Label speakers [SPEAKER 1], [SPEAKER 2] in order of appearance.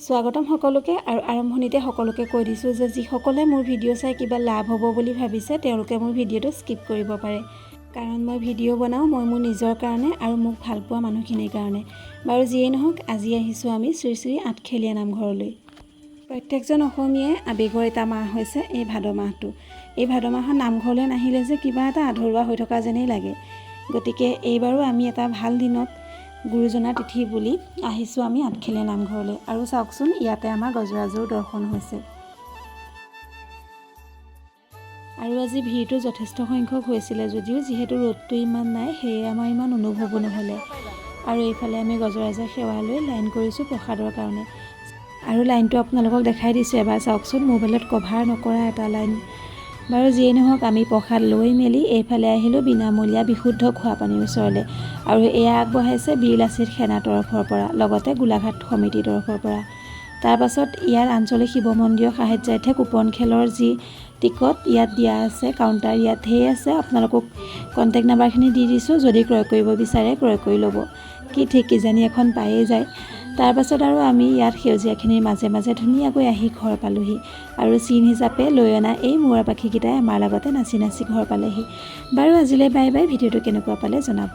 [SPEAKER 1] স্বাগতম সকলোকে আৰু আৰম্ভণিতে সকলোকে কৈ দিছোঁ যে যিসকলে মোৰ ভিডিঅ' চাই কিবা লাভ হ'ব বুলি ভাবিছে তেওঁলোকে মোৰ ভিডিঅ'টো স্কিপ কৰিব পাৰে কাৰণ মই ভিডিঅ' বনাওঁ মই মোৰ নিজৰ কাৰণে আৰু মোক ভাল পোৱা মানুহখিনিৰ কাৰণে। বাৰু যিয়েই নহওক আজি আহিছোঁ আমি শ্ৰী শ্ৰী আঠখেলীয়া নামঘৰলৈ। প্ৰত্যেকজন অসমীয়াই আৱেগৰ এটা মাহ হৈছে এই ভাদ মাহটো। এই ভাদ মাহত নামঘৰলৈ নাহিলে যে কিবা এটা আধৰুৱা হৈ থকা যেনেই লাগে। গতিকে এইবাৰো আমি এটা ভাল দিনত গুৰুজনাৰ তিথি বুলি আহিছোঁ আমি আঠখেলীয়া নামঘৰলৈ। আৰু চাওকচোন ইয়াতে আমাৰ গজৰাজৰ দৰ্শন হৈছে। আৰু আজি ভিৰটো যথেষ্ট সংখ্যক হৈছিলে যদিও যিহেতু ৰ'দটো ইমান নাই সেয়ে আমাৰ ইমান অনুভৱো নহ'লে। আৰু এইফালে আমি গজৰাজৰ সেৱা লৈ লাইন কৰিছোঁ প্ৰসাদৰ কাৰণে। আৰু লাইনটো আপোনালোকক দেখাই দিছোঁ এবাৰ চাওকচোন, মোবাইলত কভাৰ নকৰা এটা লাইন। বাৰু যিয়েই নহওক আমি প্ৰসাদ লৈ মেলি এইফালে আহিলোঁ বিনামূলীয়া বিশুদ্ধ খোৱাপানীৰ ওচৰলৈ। আৰু এয়া আগবঢ়াইছে বীৰ লাচিত সেনাৰ তৰফৰ পৰা, লগতে গোলাঘাট সমিতিৰ তৰফৰ পৰা। তাৰপাছত ইয়াৰ আঞ্চলিক শিৱ মন্দিৰৰ সাহায্যাৰ্থে কুপন খেলৰ যি টিকট ইয়াত দিয়া আছে, কাউণ্টাৰ ইয়াত ধেৰ আছে। আপোনালোকক কণ্টেক্ট নাম্বাৰখিনি দি দিছোঁ, যদি ক্ৰয় কৰিব বিচাৰে ক্ৰয় কৰি ল'ব। কি ঠিক কিজানি এখন পায়েই যায়। তাৰপাছত আৰু আমি ইয়াত সেউজীয়াখিনিৰ মাজে মাজে ধুনীয়াকৈ আহি ঘৰ পালোহি। আৰু চিন হিচাপে লৈ অনা এই মৌৰা পাখিকেইটাই আমাৰ লগতে নাচি নাচি ঘৰ পালেহি। বাৰু আজিলৈ বাই বাই। ভিডিঅ'টো কেনেকুৱা পালে জনাব।